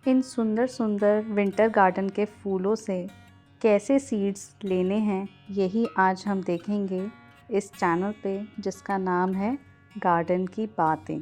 इन सुंदर सुंदर winter garden के फूलों से कैसे सीड्स लेने हैं, यही आज हम देखेंगे इस चैनल पे, जिसका नाम है गार्डन की बातें।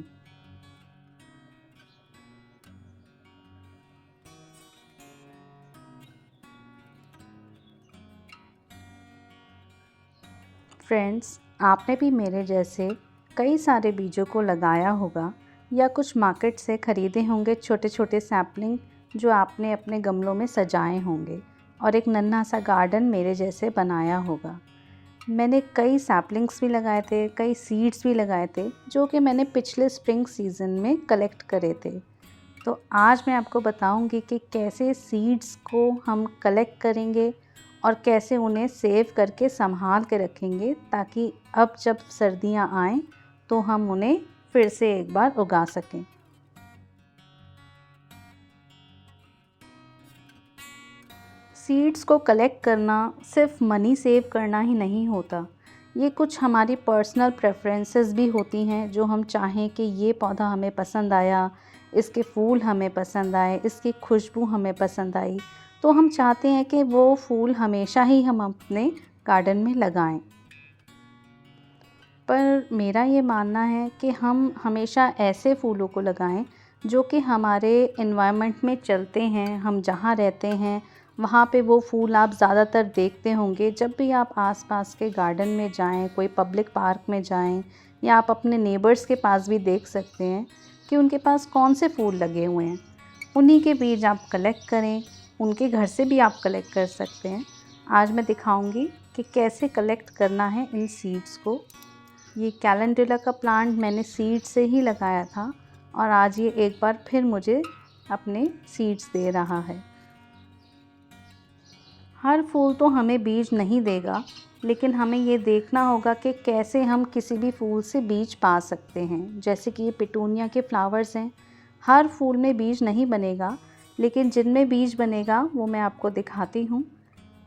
फ्रेंड्स, आपने भी मेरे जैसे कई सारे बीजों को लगाया होगा या कुछ मार्केट से ख़रीदे होंगे छोटे छोटे सैपलिंग, जो आपने अपने गमलों में सजाए होंगे और एक नन्हा सा गार्डन मेरे जैसे बनाया होगा। मैंने कई सैपलिंग्स भी लगाए थे, कई सीड्स भी लगाए थे, जो कि मैंने पिछले स्प्रिंग सीज़न में कलेक्ट करे थे। तो आज मैं आपको बताऊंगी कि कैसे सीड्स को हम कलेक्ट करेंगे और कैसे उन्हें सेव करके संभाल के रखेंगे, ताकि अब जब सर्दियां आएँ तो हम उन्हें फिर से एक बार उगा सकें। सीड्स को कलेक्ट करना सिर्फ मनी सेव करना ही नहीं होता, ये कुछ हमारी पर्सनल प्रेफरेंसेस भी होती हैं। जो हम चाहें कि ये पौधा हमें पसंद आया, इसके फूल हमें पसंद आए, इसकी खुशबू हमें पसंद आई, तो हम चाहते हैं कि वो फूल हमेशा ही हम अपने गार्डन में लगाएं। पर मेरा ये मानना है कि हम हमेशा ऐसे फूलों को लगाएं जो कि हमारे एनवायरनमेंट में चलते हैं। हम जहाँ रहते हैं वहाँ पे वो फूल आप ज़्यादातर देखते होंगे। जब भी आप आसपास के गार्डन में जाएं, कोई पब्लिक पार्क में जाएं, या आप अपने नेबर्स के पास भी देख सकते हैं कि उनके पास कौन से फूल लगे हुए हैं। उन्हीं के बीज आप कलेक्ट करें, उनके घर से भी आप कलेक्ट कर सकते हैं। आज मैं दिखाऊंगी कि कैसे कलेक्ट करना है इन सीड्स को। ये कैलेंडुला का प्लांट मैंने सीड से ही लगाया था और आज ये एक बार फिर मुझे अपने सीड्स दे रहा है। हर फूल तो हमें बीज नहीं देगा, लेकिन हमें ये देखना होगा कि कैसे हम किसी भी फूल से बीज पा सकते हैं। जैसे कि ये पिटूनिया के फ्लावर्स हैं, हर फूल में बीज नहीं बनेगा, लेकिन जिनमें बीज बनेगा वो मैं आपको दिखाती हूँ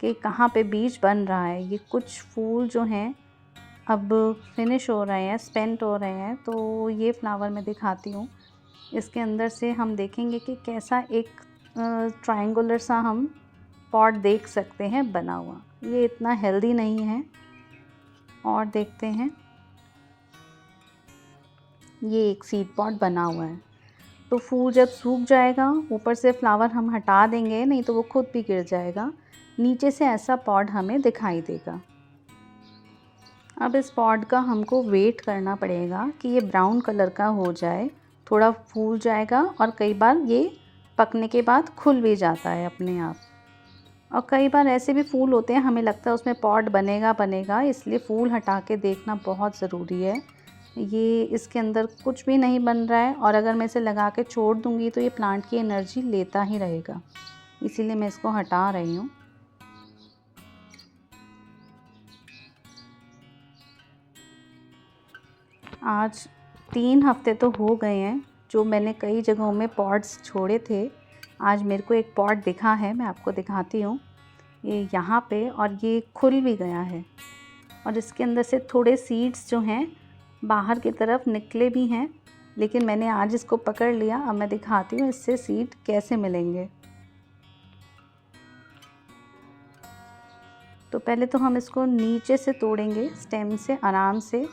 कि कहाँ पे बीज बन रहा है। ये कुछ फूल जो हैं अब फिनिश हो रहे हैं, स्पेंट हो रहे हैं, तो ये फ्लावर मैं दिखाती हूँ। इसके अंदर से हम देखेंगे कि कैसा एक ट्रायंगुलर सा हम पॉट देख सकते हैं बना हुआ। ये इतना हेल्दी नहीं है। और देखते हैं, ये एक सीड पॉट बना हुआ है। तो फूल जब सूख जाएगा, ऊपर से फ्लावर हम हटा देंगे, नहीं तो वो खुद भी गिर जाएगा। नीचे से ऐसा पॉट हमें दिखाई देगा। अब इस पॉट का हमको वेट करना पड़ेगा कि ये ब्राउन कलर का हो जाए, थोड़ा फूल जाएगा और कई बार ये पकने के बाद खुल भी जाता है अपने आप। और कई बार ऐसे भी फूल होते हैं, हमें लगता है उसमें पॉट बनेगा, इसलिए फूल हटा के देखना बहुत ज़रूरी है। ये इसके अंदर कुछ भी नहीं बन रहा है, और अगर मैं इसे लगा के छोड़ दूँगी तो ये प्लांट की एनर्जी लेता ही रहेगा, इसीलिए मैं इसको हटा रही हूँ। आज 3 हफ्ते तो हो गए हैं जो मैंने कई जगहों में पॉट्स छोड़े थे। आज मेरे को एक पॉट दिखा है, मैं आपको दिखाती हूँ। ये यहाँ पे, और ये खुल भी गया है और इसके अंदर से थोड़े सीड्स जो हैं बाहर की तरफ निकले भी हैं, लेकिन मैंने आज इसको पकड़ लिया। अब मैं दिखाती हूँ इससे सीड कैसे मिलेंगे। तो पहले तो हम इसको नीचे से तोड़ेंगे, स्टेम से आराम से,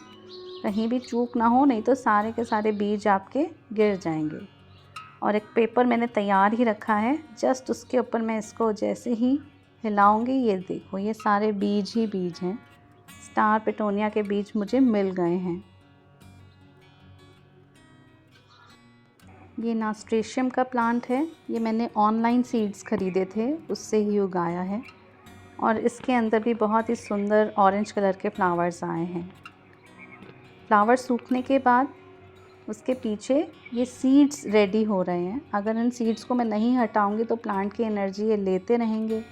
कहीं भी चूक ना हो, नहीं तो सारे के सारे बीज आपके गिर जाएंगे। और एक पेपर मैंने तैयार ही रखा है, जस्ट उसके ऊपर मैं इसको जैसे ही हिलाऊंगी, ये देखो ये सारे बीज ही बीज हैं। स्टार पिटोनिया के बीज मुझे मिल गए हैं। ये नास्ट्रेशियम का प्लांट है, ये मैंने ऑनलाइन सीड्स ख़रीदे थे, उससे ही उगाया है। और इसके अंदर भी बहुत ही सुंदर ऑरेंज कलर के फ्लावर्स आए हैं। फ्लावर सूखने के बाद उसके पीछे ये सीड्स रेडी हो रहे हैं। अगर इन सीड्स को मैं नहीं हटाऊंगी तो प्लांट की एनर्जी ये लेते रहेंगे।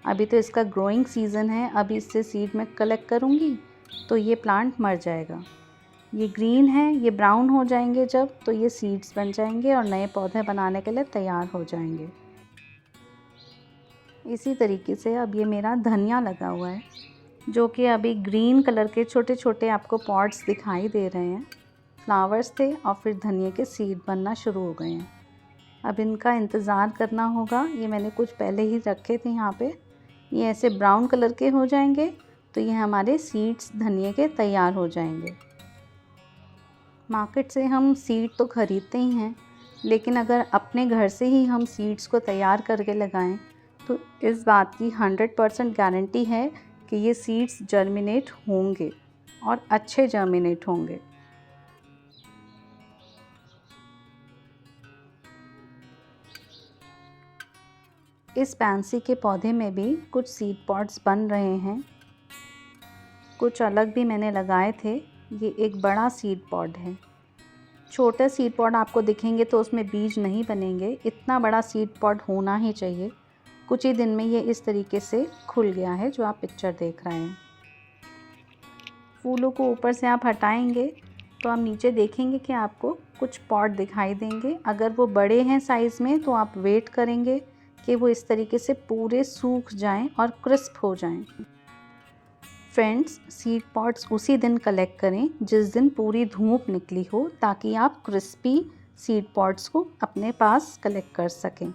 अभी तो इसका ग्रोइंग सीज़न है, अभी इससे सीड मैं कलेक्ट करूंगी तो ये प्लांट मर जाएगा। ये ग्रीन है, ये ब्राउन हो जाएंगे जब, तो ये सीड्स बन जाएंगे और नए पौधे बनाने के लिए तैयार हो जाएंगे। इसी तरीके से अब ये मेरा धनिया लगा हुआ है, जो कि अभी ग्रीन कलर के छोटे छोटे आपको पॉट्स दिखाई दे रहे हैं। फ्लावर्स थे और फिर धनिया के सीड बनना शुरू हो गए हैं। अब इनका इंतज़ार करना होगा। ये मैंने कुछ पहले ही रखे थे यहाँ पे। ये ऐसे ब्राउन कलर के हो जाएंगे तो ये हमारे सीड्स धनिए के तैयार हो जाएंगे। मार्केट से हम सीड तो ख़रीदते ही हैं, लेकिन अगर अपने घर से ही हम सीड्स को तैयार करके लगाएं तो इस बात की 100% गारंटी है कि ये सीड्स जर्मिनेट होंगे और अच्छे जर्मिनेट होंगे। इस पैंसी के पौधे में भी कुछ सीड पॉट्स बन रहे हैं, कुछ अलग भी मैंने लगाए थे। ये एक बड़ा सीड पॉट है। छोटे सीड पॉट आपको दिखेंगे तो उसमें बीज नहीं बनेंगे, इतना बड़ा सीड पॉट होना ही चाहिए। कुछ ही दिन में ये इस तरीके से खुल गया है जो आप पिक्चर देख रहे हैं। फूलों को ऊपर से आप हटाएंगे तो आप नीचे देखेंगे कि आपको कुछ पॉट दिखाई देंगे। अगर वो बड़े हैं साइज़ में तो आप वेट करेंगे कि वो इस तरीके से पूरे सूख जाएं और क्रिस्प हो जाएं। फ्रेंड्स, सीड पॉट्स उसी दिन कलेक्ट करें जिस दिन पूरी धूप निकली हो, ताकि आप क्रिस्पी सीड पॉट्स को अपने पास कलेक्ट कर सकें।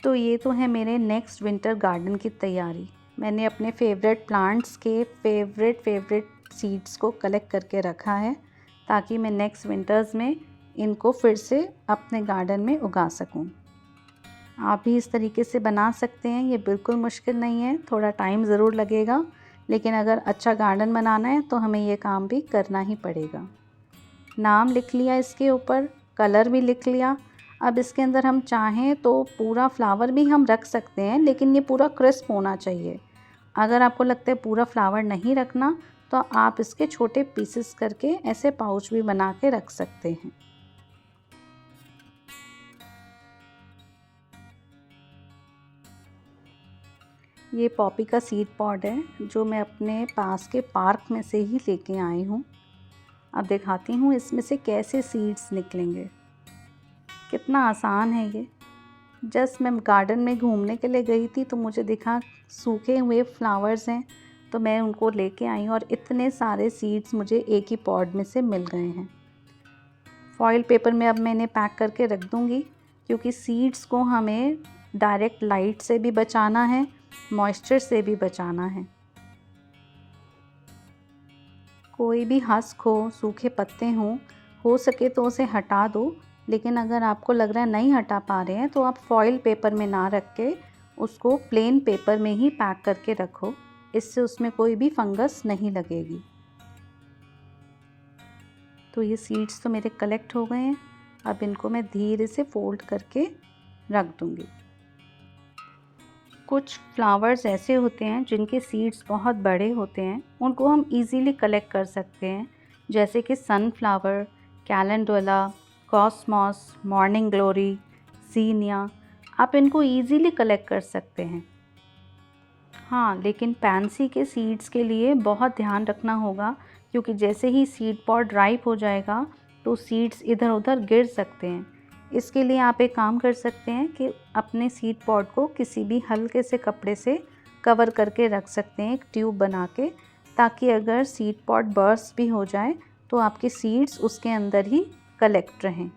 तो ये तो है मेरे नेक्स्ट विंटर गार्डन की तैयारी। मैंने अपने फेवरेट प्लांट्स के फेवरेट सीड्स को कलेक्ट करके रखा है, ताकि मैं नेक्स्ट विंटर्स में इनको फिर से अपने गार्डन में उगा सकूं। आप भी इस तरीके से बना सकते हैं, ये बिल्कुल मुश्किल नहीं है। थोड़ा टाइम ज़रूर लगेगा, लेकिन अगर अच्छा गार्डन बनाना है तो हमें ये काम भी करना ही पड़ेगा। नाम लिख लिया इसके ऊपर, कलर भी लिख लिया। अब इसके अंदर हम चाहें तो पूरा फ्लावर भी हम रख सकते हैं, लेकिन ये पूरा क्रिस्प होना चाहिए। अगर आपको लगता है पूरा फ्लावर नहीं रखना तो आप इसके छोटे पीसेस करके ऐसे पाउच भी बना के रख सकते हैं। ये पॉपी का सीड पॉट है जो मैं अपने पास के पार्क में से ही लेके आई हूँ। अब दिखाती हूँ इसमें से कैसे सीड्स निकलेंगे। कितना आसान है ये। जस्ट मैं गार्डन में घूमने के लिए गई थी तो मुझे दिखा सूखे हुए फ्लावर्स हैं, तो मैं उनको लेके आई और इतने सारे सीड्स मुझे एक ही पॉट में से मिल गए हैं। फॉइल पेपर में अब मैं इन्हें पैक करके रख दूँगी, क्योंकि सीड्स को हमें डायरेक्ट लाइट से भी बचाना है, मॉइस्चर से भी बचाना है। कोई भी हस्क हो, सूखे पत्ते हों, हो सके तो उसे हटा दो, लेकिन अगर आपको लग रहा है नहीं हटा पा रहे हैं तो आप फॉइल पेपर में ना रख के उसको प्लेन पेपर में ही पैक करके रखो। इससे उसमें कोई भी फंगस नहीं लगेगी। तो ये सीड्स तो मेरे कलेक्ट हो गए हैं। अब इनको मैं धीरे से फोल्ड करके रख दूँगी। कुछ फ्लावर्स ऐसे होते हैं जिनके सीड्स बहुत बड़े होते हैं, उनको हम इजीली कलेक्ट कर सकते हैं, जैसे कि sunflower, calendula, cosmos, morning glory, zinnia. आप इनको इजीली कलेक्ट कर सकते हैं। हाँ, लेकिन पैंसी के सीड्स के लिए बहुत ध्यान रखना होगा, क्योंकि जैसे ही सीड पॉट राइप हो जाएगा तो सीड्स इधर उधर गिर सकते हैं। इसके लिए आप एक काम कर सकते हैं कि अपने सीड पॉट को किसी भी हल्के से कपड़े से कवर करके रख सकते हैं, एक ट्यूब बना के, ताकि अगर सीड पॉट बर्स्ट भी हो जाए तो आपके सीड्स उसके अंदर ही कलेक्ट रहें।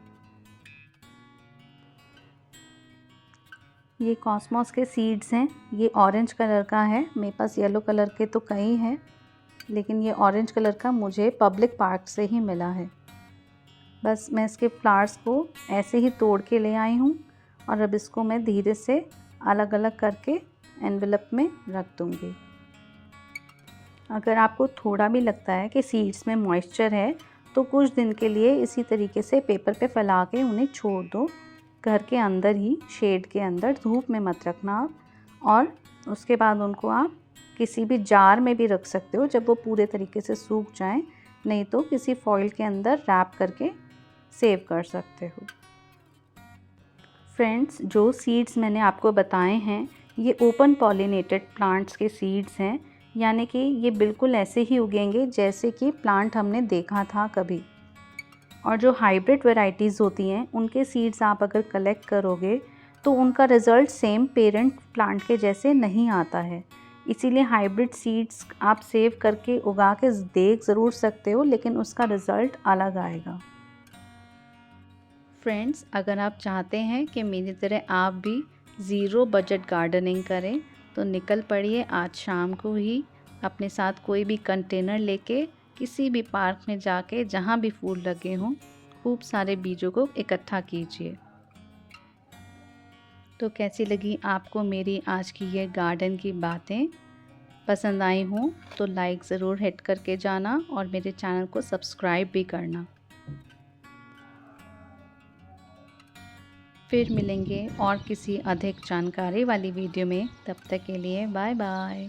ये कॉस्मॉस के सीड्स हैं। ये ऑरेंज कलर का है, मेरे पास येलो कलर के तो कई हैं, लेकिन ये ऑरेंज कलर का मुझे पब्लिक पार्क से ही मिला है। बस मैं इसके फ्लावर्स को ऐसे ही तोड़ के ले आई हूँ और अब इसको मैं धीरे से अलग अलग करके एनवेलप में रख दूँगी। अगर आपको थोड़ा भी लगता है कि सीड्स में मॉइस्चर है तो कुछ दिन के लिए इसी तरीके से पेपर पे फैला के उन्हें छोड़ दो, घर के अंदर ही, शेड के अंदर, धूप में मत रखना आप। और उसके बाद उनको आप किसी भी जार में भी रख सकते हो जब वो पूरे तरीके से सूख जाएं, नहीं तो किसी फॉइल के अंदर रैप करके सेव कर सकते हो। फ्रेंड्स, जो सीड्स मैंने आपको बताए हैं ये ओपन पॉलिनेटेड प्लांट्स के सीड्स हैं, यानी कि ये बिल्कुल ऐसे ही उगेंगे जैसे कि प्लांट हमने देखा था कभी। और जो हाइब्रिड वैरायटीज़ होती हैं उनके सीड्स आप अगर कलेक्ट करोगे तो उनका रिज़ल्ट सेम पेरेंट प्लांट के जैसे नहीं आता है। इसीलिए हाइब्रिड सीड्स आप सेव करके उगा के देख ज़रूर सकते हो, लेकिन उसका रिज़ल्ट अलग आएगा। फ्रेंड्स, अगर आप चाहते हैं कि मेरी तरह आप भी ज़ीरो बजट गार्डनिंग करें तो निकल पड़िए आज शाम को ही अपने साथ कोई भी कंटेनर लेके किसी भी पार्क में जाके जहाँ भी फूल लगे हों खूब सारे बीजों को इकट्ठा कीजिए। तो कैसी लगी आपको मेरी आज की ये गार्डन की बातें? पसंद आई हों तो लाइक ज़रूर हिट करके जाना और मेरे चैनल को सब्सक्राइब भी करना। फिर मिलेंगे और किसी अधिक जानकारी वाली वीडियो में, तब तक के लिए बाय बाय।